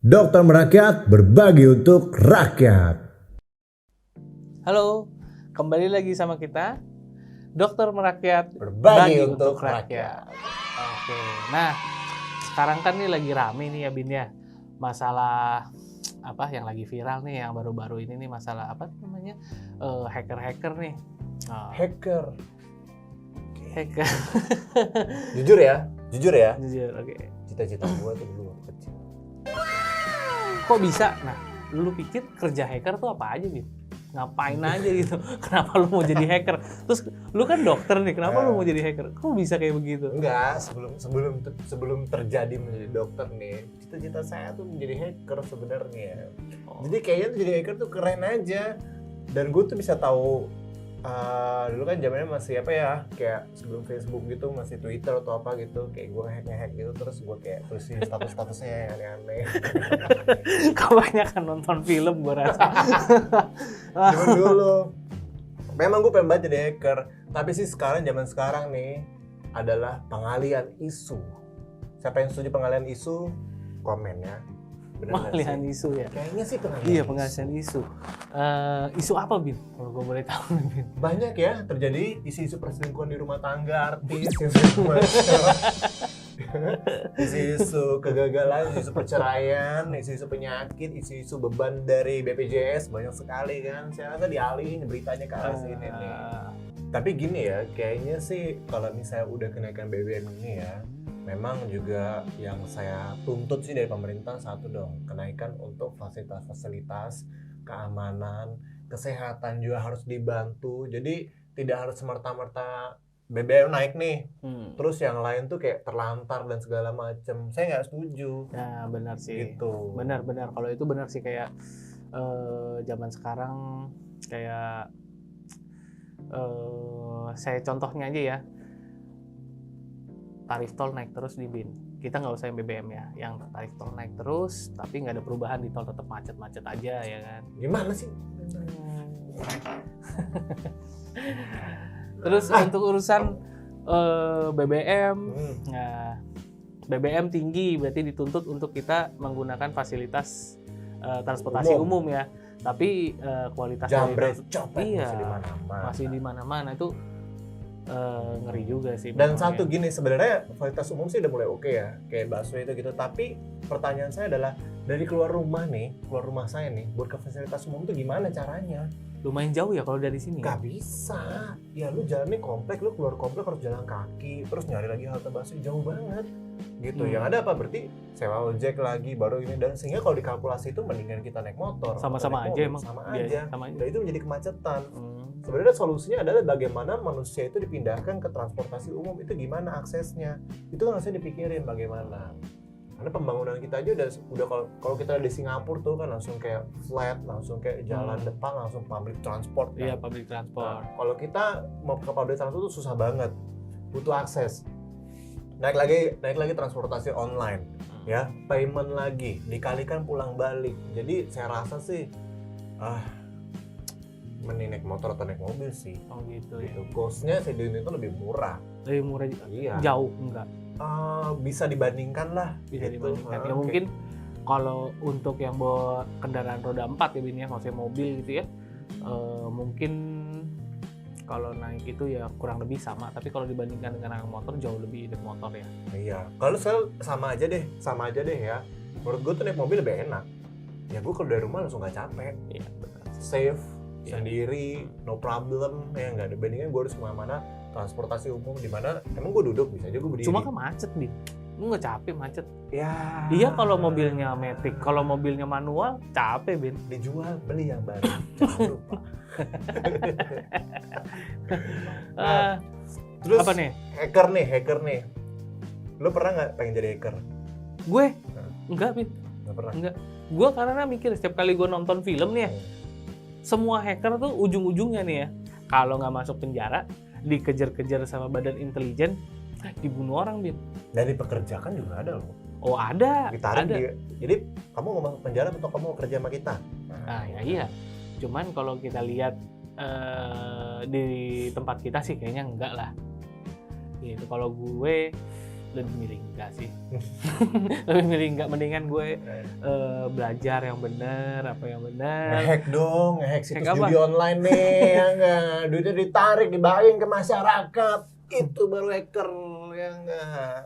Dokter Merakyat berbagi untuk rakyat. Halo, kembali lagi sama kita Dokter Merakyat Berbagi untuk rakyat. Oke, nah sekarang kan nih lagi rame nih ya Bin ya, masalah apa yang lagi viral nih yang baru-baru ini nih, masalah apa namanya, hacker-hacker nih. Hacker. Hacker. Jujur ya. Jujur, oke. Cita-cita gua tuh dulu waktu kecil. Kok bisa? Nah, lu pikir kerja hacker tuh apa aja Bin? Ngapain aja gitu? Kenapa lu mau jadi hacker? Terus lu kan dokter nih, kenapa lu mau jadi hacker? Kok bisa kayak begitu? Enggak, sebelum terjadi menjadi dokter nih, cita-cita saya tuh menjadi hacker sebenarnya. Jadi kayaknya tuh jadi hacker tuh keren aja. Dan gue tuh bisa tahu dulu kan zamannya masih apa ya, kayak sebelum Facebook gitu masih Twitter atau apa gitu, kayak gue ngehack gitu, terus gue kayak tulisin statusnya yang aneh-aneh. Kebanyakan nonton film gue rasa. Zaman dulu memang gue pengen banget jadi hacker, tapi sih zaman sekarang nih adalah pengalian isu. Siapa yang setuju pengalian isu, komen ya. Pengalihan isu ya? Kayaknya sih pengalian Iya, pengalihan isu. Isu apa Bin? Kalau gue boleh tahu Bin. Banyak ya terjadi isu-isu perselingkuhan di rumah tangga artis, isu-isu kegagalan, isu perceraian, isu-isu penyakit, isu-isu beban dari BPJS, banyak sekali kan. Saya rasa dialihin beritanya ke arah sini nih. Tapi gini ya, kayaknya sih kalau misalnya udah kenaikan BBM ini ya, memang juga yang saya tuntut sih dari pemerintah satu dong, kenaikan untuk fasilitas-fasilitas keamanan, kesehatan juga harus dibantu. Jadi tidak harus semerta-merta BBM naik nih, terus yang lain tuh kayak terlantar dan segala macem. Saya nggak setuju. Nah, benar sih. Gitu. Benar. Kalau itu benar sih, kayak zaman sekarang kayak saya contohnya aja ya, tarif tol naik terus di Bin. Kita nggak usah yang BBM ya, yang tarif tol naik terus, tapi nggak ada perubahan di tol, tetap macet-macet aja ya kan. Gimana sih? Terus untuk urusan BBM, nah BBM tinggi berarti dituntut untuk kita menggunakan fasilitas transportasi umum ya. Tapi kualitas jambret iya, masih di mana-mana itu ngeri juga sih. Dan satu gini, sebenarnya fasilitas umum sih udah mulai oke ya, kayak busway itu gitu. Tapi pertanyaan saya adalah, dari keluar rumah saya nih, buat ke fasilitas umum tuh gimana caranya? Lumayan jauh ya kalau dari sini. Gak bisa. Ya lu jalannya komplek, lu keluar komplek harus jalan kaki, terus nyari lagi halte busway, jauh banget. Gitu. Yang ada apa? Berarti sewa ojek lagi baru ini, dan sehingga kalau dikalkulasi itu mendingan kita naik motor. Sama-sama aja emang. Sama aja. Dan itu menjadi kemacetan. Sebenarnya solusinya adalah bagaimana manusia itu dipindahkan ke transportasi umum, itu gimana aksesnya. Itu kan harusnya dipikirin bagaimana. Karena pembangunan kita aja udah kalau kita di Singapura tuh kan langsung kayak flat, langsung kayak jalan depan, langsung public transport kan. Iya, public transport. Nah, kalau kita mau ke public transport tuh susah banget, butuh akses. Naik lagi transportasi online, ya, payment lagi, dikalikan pulang balik. Jadi saya rasa sih, mending naik motor atau naik mobil sih. Oh gitu. Cost-nya itu lebih murah. Lebih murah juga. Iya. Jauh enggak? Bisa dibandingkan lah. Bisa dibandingkan. Ya mungkin kalau untuk yang bawa kendaraan roda 4 ya Bin ya, maksudnya mobil gitu ya, mungkin kalau naik itu ya kurang lebih sama. Tapi kalau dibandingkan dengan motor, jauh lebih naik motor ya. Iya. Kalau saya sama aja deh ya. Menurut gue tuh naik mobil lebih enak. Ya gue kalau dari rumah langsung nggak capek. Iya, benar. Safe, sendiri, no problem. Ya nggak ada bandingan gue harus kemana-mana transportasi umum, di mana emang gue duduk, bisa aja gue berdiri. Cuma kan macet Bin. Lu nggak capek macet? Ya. Iya kalau mobilnya matic, kalau mobilnya manual capek Bin. Dijual, beli yang baru. Jangan lupa. Terus apa nih? Hacker nih. Lu pernah nggak pengen jadi hacker? Gue? Enggak Bin. Nggak pernah. Enggak. Gue karena mikir setiap kali gue nonton film nih ya, semua hacker tuh ujung-ujungnya nih ya, kalau nggak masuk penjara, dikejar-kejar sama badan intelijen, dibunuh orang Bin. Dan dipekerjakan juga ada loh. Oh ada. Ditarik ada. Jadi kamu mau masuk penjara atau kamu mau kerja sama kita? Nah ya iya. Cuman kalau kita lihat di tempat kita sih kayaknya enggak lah. Gitu. Kalau gue lebih milih enggak sih. Lebih milih enggak, mendingan gue belajar yang bener, apa yang bener. Ngehack dong, ngehack situs Hack apa? judi online nih, ya enggak? Duitnya ditarik, dibagiin ke masyarakat. Itu baru hacker, ya enggak?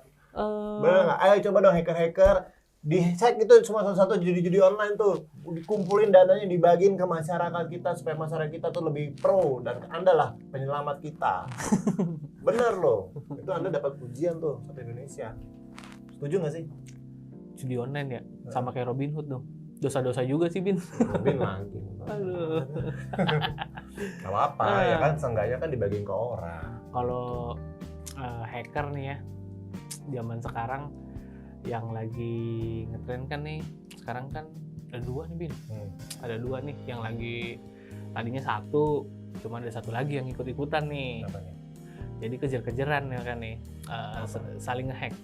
Bener nggak? Ayo coba dong hacker-hacker di-hack itu semua satu-satu judi-judi online tuh, dikumpulin dananya, dibagiin ke masyarakat kita supaya masyarakat kita tuh lebih pro, dan Anda lah penyelamat kita. Bener loh, itu Anda dapat pujian tuh satu Indonesia. Setuju nggak sih? Judi online ya, sama kayak Robin Hood dong. Dosa-dosa juga sih, Bin. Robin lagi. Aduh. Gak apa-apa, ya kan seenggaknya kan dibagiin ke orang. Kalau hacker nih ya, zaman sekarang yang lagi ngetren kan nih, sekarang kan ada 2 nih, Bin. Ada 2 nih yang lagi, tadinya 1, cuma ada 1 lagi yang ikut-ikutan nih. Apanya? Jadi kejar-kejaran ya kan nih, saling ngehack.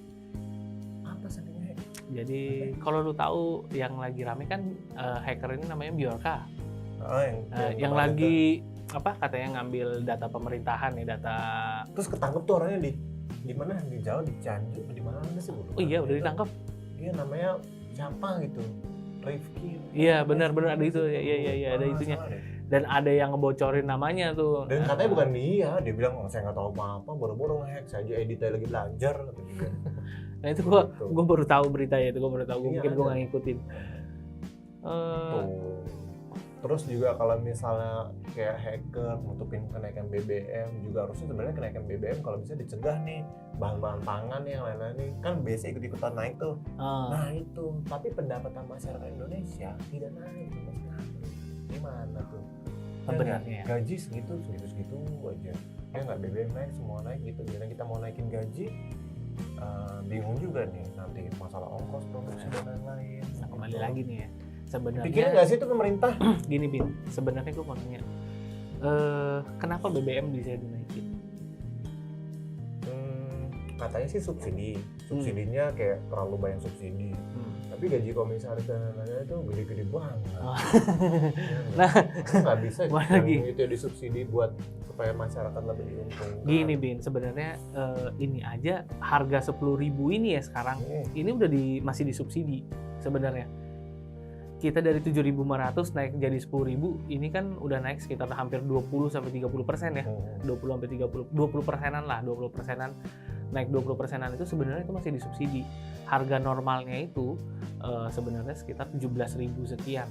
Apa saling ngehack? Jadi kalau lu tahu yang lagi rame kan hacker ini namanya Bjorka. Oh, yang lagi apa katanya ngambil data pemerintahan nih, data. Terus ketangkep tuh orangnya di mana? Di Jawa, di Cianjur, di mana sih? Oh iya, udah ditangkap. Iya, namanya siapa gitu? Rifki. Iya, benar-benar ada itu. Iya, ada itunya. Dan ada yang ngebocorin namanya tuh. Dan katanya bukan dia bilang, saya nggak tahu apa-apa, boro-boro nge-hack, saya aja editnya lagi belajar kata dia. Nah itu gua baru tahu beritanya itu, gua baru tahu. Mungkin gua nggak ngikutin. Terus juga kalau misalnya kayak hacker nutupin kenaikan BBM, juga harusnya sebenarnya kenaikan BBM kalau bisa dicegah nih, bahan-bahan pangan yang lain-lain nih kan biasa ikut-ikutan naik tuh. Nah itu, tapi pendapatan masyarakat Indonesia tidak naik sama sekali. Gimana tuh? Sebenarnya gaji segitu aja. Ya nggak, BBM naik, semua naik gitu. Bila kita mau naikin gaji, bingung juga nih nanti masalah ongkos produksi dan lain-lain. Nah, kembali lagi nih ya. Sebenarnya pikirin nggak sih itu pemerintah? Gini, Bin, sebenarnya gue mau nanya, kenapa BBM bisa dinaikin? Katanya sih subsidinya kayak terlalu banyak subsidi. Tapi gaji komisaris dan lain-lain itu gede-gede banget. Nah, nggak bisa yang itu disubsidi buat supaya masyarakat lebih diuntungkan. Gini, Bin, sebenarnya ini aja harga 10.000 ini ya sekarang, ini udah masih disubsidi sebenarnya. Kita dari 7.500 naik jadi 10.000, ini kan udah naik sekitar hampir 20-30% ya. 20-30%, 20%-an lah, 20%-an. Naik 20%-an itu sebenarnya itu masih disubsidi. Harga normalnya itu sebenarnya sekitar 17.000 sekian.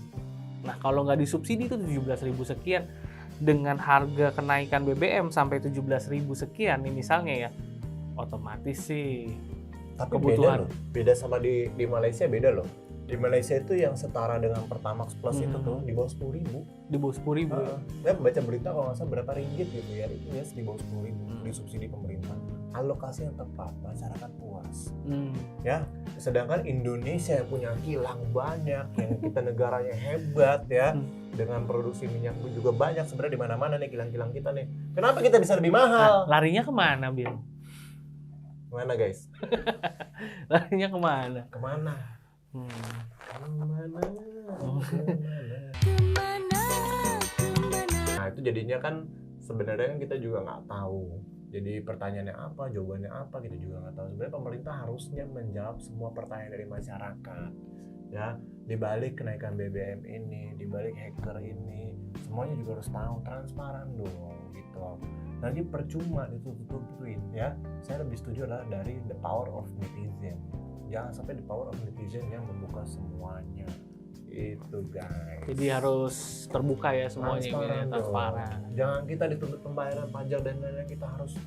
Nah, kalau nggak disubsidi itu 17.000 sekian, dengan harga kenaikan BBM sampai 17.000 sekian nih misalnya ya, otomatis sih tapi kebutuhan. Beda sama di Malaysia, beda loh. Di Malaysia itu yang setara dengan Pertamax Plus itu tuh di bawah 10.000. Di bawah 10.000. Saya baca berita kalau nggak salah berapa ringgit gitu ya, itu ya di bawah 10.000 disubsidi pemerintah. Alokasi yang tepat, masyarakat puas. Ya, sedangkan Indonesia yang punya kilang banyak, yang kita negaranya hebat ya, dengan produksi minyak pun juga banyak sebenarnya di mana-mana nih kilang-kilang kita nih. Kenapa kita bisa lebih mahal? Nah, larinya kemana, Bil? Kemana guys? Larinya kemana? Kemana? Nah itu jadinya kan sebenarnya kan kita juga nggak tahu. Jadi pertanyaannya apa, jawabannya apa, kita juga nggak tahu. Sebenarnya pemerintah harusnya menjawab semua pertanyaan dari masyarakat. Ya, dibalik kenaikan BBM ini, dibalik hacker ini, semuanya juga harus tahu, transparan dong gitu. Nanti percuma ditutup-tutupin ya. Saya lebih setuju adalah dari the power of netizen. Jangan sampai the power of netizen yang membuka semuanya. Itu guys. Jadi harus terbuka ya semuanya, transparan. Jangan kita dituntut pembayaran pajak dan lain-lain, kita harus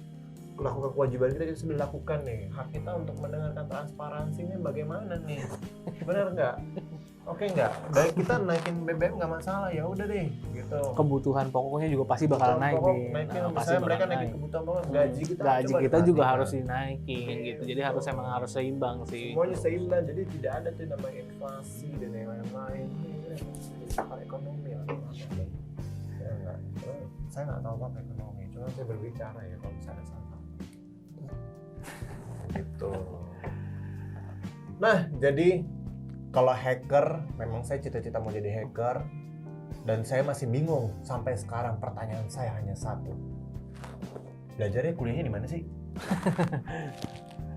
melakukan kewajiban kita sudah lakukan nih. Hak kita untuk mendengarkan transparansinya bagaimana nih? Benar nggak? Oke nggak? Dari kita naikin BBM nggak masalah, ya udah deh gitu. Kebutuhan pokoknya juga pasti bakal naik nih. Misalnya mereka naikin kebutuhan pokok, gaji kita juga harus dinaikin gitu. Jadi emang harus seimbang sih. Semuanya seimbang, jadi tidak ada tuh namanya inflasi dan yang lain-lain. Soal ekonomi lah. Saya nggak tahu apa ekonomi, cuma saya berbicara ya kalau misalnya salah. Gitu. Nah, jadi kalau hacker, memang saya cita-cita mau jadi hacker, dan saya masih bingung sampai sekarang. Pertanyaan saya hanya satu, belajarnya kuliahnya di mana sih?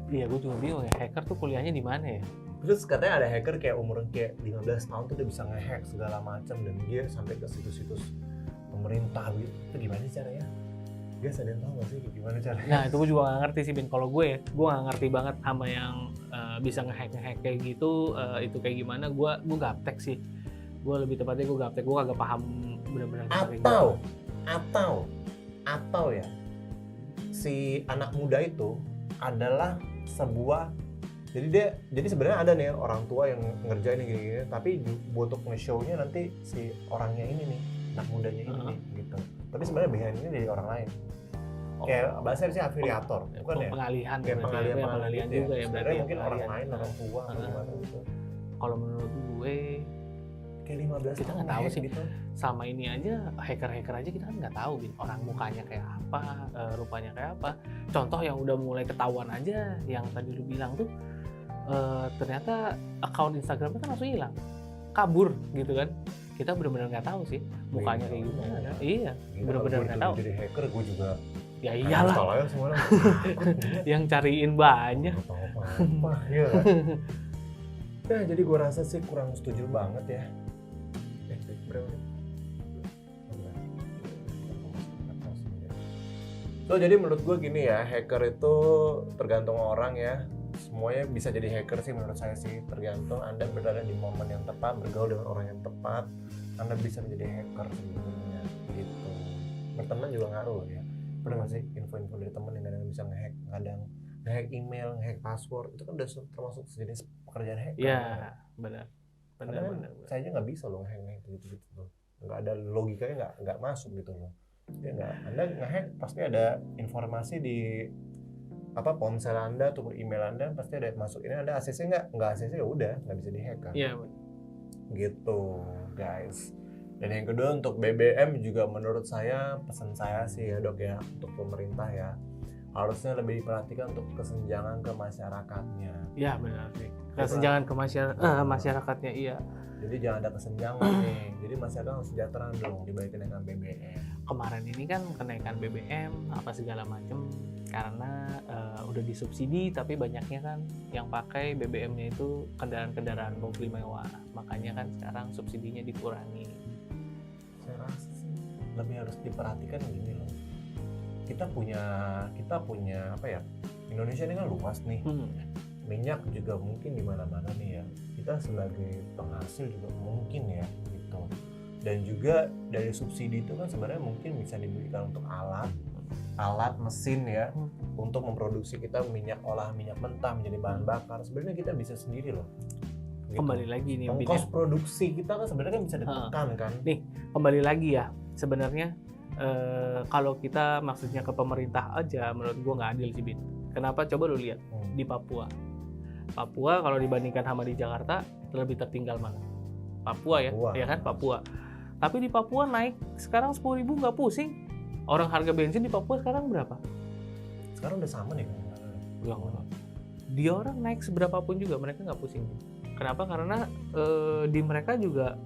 Iya, gue juga bingung ya, hacker tuh kuliahnya di mana ya? Terus katanya ada hacker kayak umur kayak 15 tahun tuh udah bisa nge-hack segala macam dan dia sampai ke situs-situs pemerintah gitu. Itu gimana sih caranya? Guys, ada yang tahu nggak sih gimana caranya? Nah, itu gue juga nggak ngerti sih, Bin. Kalau gue nggak ngerti banget sama yang bisa nge-hack kayak gitu, itu kayak gimana. Gue gaptek sih. Gue lebih tepatnya gue gaptek. Gue agak paham benar-benar kayak gitu. Atau ya, si anak muda itu adalah sebuah jadi sebenarnya ada nih orang tua yang ngerjain gini-gini, tapi untuk nge-show-nya nanti si orangnya ini nih, anak mudanya ini nih, gitu. Tapi sebenarnya behind-nya dari orang lain. Kayak bahasa sih afiliator, bukan ya? Pengalihan, kayak pengalihan juga ya. Sebenarnya mungkin orang lain, orang tua atau gimana gitu. Kalau menurut gue kayak 15 kita nggak tahu sih gitu. Sama ini aja hacker aja kita kan nggak tahu gitu orang mukanya kayak apa, rupanya kayak apa. Contoh yang udah mulai ketahuan aja yang tadi lu bilang tuh ternyata akun Instagramnya kan langsung hilang, kabur gitu kan. Kita benar-benar nggak tahu sih mukanya kayak gimana. Iya, benar-benar nggak tahu. Jadi hacker gue juga ya iyalah. Semuanya yang cariin banyak. Apa ya. Nah, jadi gue rasa sih kurang setuju banget ya. So, jadi menurut gue gini ya, hacker itu tergantung orang ya. Semuanya bisa jadi hacker sih menurut saya sih, tergantung Anda berada di momen yang tepat, bergaul dengan orang yang tepat, Anda bisa menjadi hacker sebenarnya gitu. Berteman juga ngaruh ya. Pernah nggak sih info-info dari teman yang kadang bisa nge-hack email, nge-hack password, itu kan udah termasuk sejenis pekerjaan hacker. Iya, benar. Saya aja nggak bisa loh nge-hack gitu loh. Nggak ada logikanya, nggak masuk gitu loh. Ya nggak, Anda nge-hack pasti ada informasi di ponsel Anda atau email Anda pasti ada masuk. Ini Anda ACC nggak ACC ya udah nggak bisa dihack kan. Iya. Gitu guys. Dan yang kedua untuk BBM juga menurut saya, pesan saya sih ya Dok ya, untuk pemerintah ya harusnya lebih diperhatikan untuk kesenjangan ke masyarakatnya. Iya benar sih. Kesenjangan ke masyarakatnya iya. Jadi jangan ada kesenjangan nih. Jadi masyarakat harus sejahtera dong dibanding kenaikan BBM. Kemarin ini kan kenaikan BBM apa segala macam karena udah disubsidi, tapi banyaknya kan yang pakai BBM-nya itu kendaraan-kendaraan mobil mewah. Makanya kan sekarang subsidinya dikurangi. Saya rasa sih lebih harus diperhatikan gini loh. Kita punya apa ya? Indonesia ini kan luas nih. Minyak juga mungkin di mana-mana nih ya. Kita sebagai penghasil juga mungkin ya gitu. Dan juga dari subsidi itu kan sebenarnya mungkin bisa diberikan untuk alat mesin ya untuk memproduksi kita minyak mentah menjadi bahan bakar. Sebenarnya kita bisa sendiri loh. Gitu. Kembali lagi nih ongkos produksi kita kan sebenarnya kan bisa ditekan kan. Nih, kembali lagi ya. Sebenarnya kalau kita maksudnya ke pemerintah aja menurut gua nggak adil sih, Bin. Kenapa? Coba lu lihat di Papua kalau dibandingkan sama di Jakarta lebih tertinggal mana? Papua ya kan Papua. Tapi di Papua naik sekarang 10.000 nggak pusing. Orang harga bensin di Papua sekarang berapa? Sekarang udah sama nih. Dia orang naik seberapa pun juga mereka nggak pusing. Kenapa? Karena di mereka juga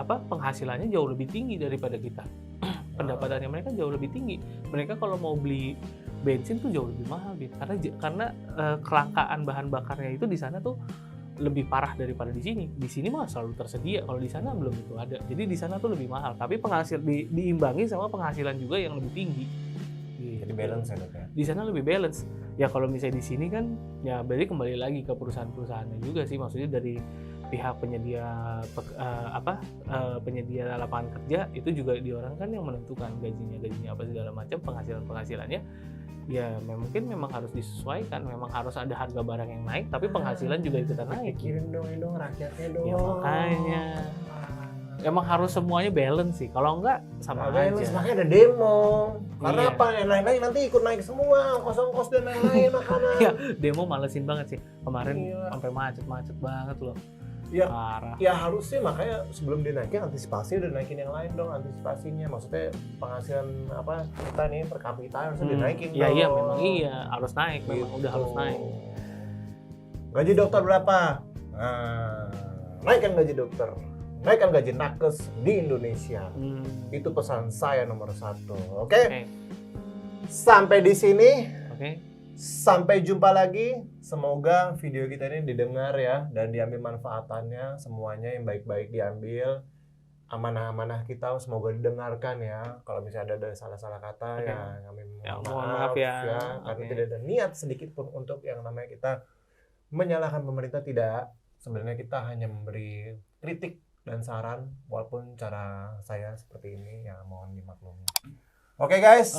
penghasilannya jauh lebih tinggi daripada kita. Pendapatannya mereka jauh lebih tinggi. Mereka kalau mau beli bensin tuh jauh lebih mahal gitu. Karena kelangkaan bahan bakarnya itu di sana tuh lebih parah daripada di sini. Di sini mah selalu tersedia, kalau di sana belum itu ada. Jadi di sana tuh lebih mahal, tapi diimbangi sama penghasilan juga yang lebih tinggi. Jadi balance ya Dok ya. Di sana lebih balance. Ya kalau misalnya di sini kan ya berarti kembali lagi ke perusahaan-perusahaannya juga sih, maksudnya dari pihak penyedia penyedia lapangan kerja itu juga di orang kan yang menentukan gajinya apa segala macam, penghasilannya ya mungkin memang harus disesuaikan, memang harus ada harga barang yang naik tapi penghasilan juga ikutan naik. Pikirin dong rakyatnya dong. Ya makanya emang harus semuanya balance sih, kalau enggak sama aja. Makanya ada demo. Karena apa? Yang lain-lain nanti ikut naik semua, ongkos dan lain-lain makanya. Ya demo malesin banget sih kemarin, sampai macet banget loh. Ya, ya harusnya makanya sebelum dinaikin antisipasi udah naikin yang lain dong, antisipasinya maksudnya penghasilan kita nih per kapita harusnya dinaikin dong. Iya memang harus naik, memang udah harus naik. Gaji dokter berapa? Naikkan gaji dokter, naikkan gaji nakes di Indonesia. Itu pesan saya nomor 1. Oke? Sampai di sini. Sampai jumpa lagi. Semoga video kita ini didengar ya dan diambil manfaatannya. Semuanya yang baik-baik diambil. Amanah-amanah kita semoga didengarkan ya. Kalau misalnya ada salah-salah kata ya kami mohon maaf ya. Karena tidak ada niat sedikit pun untuk yang namanya kita menyalahkan pemerintah, tidak. Sebenarnya kita hanya memberi kritik dan saran walaupun cara saya seperti ini ya mohon dimaklumi. Oke guys.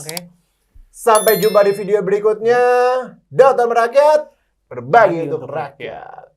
Sampai jumpa di video berikutnya. Dota Merakyat berbagi untuk rakyat.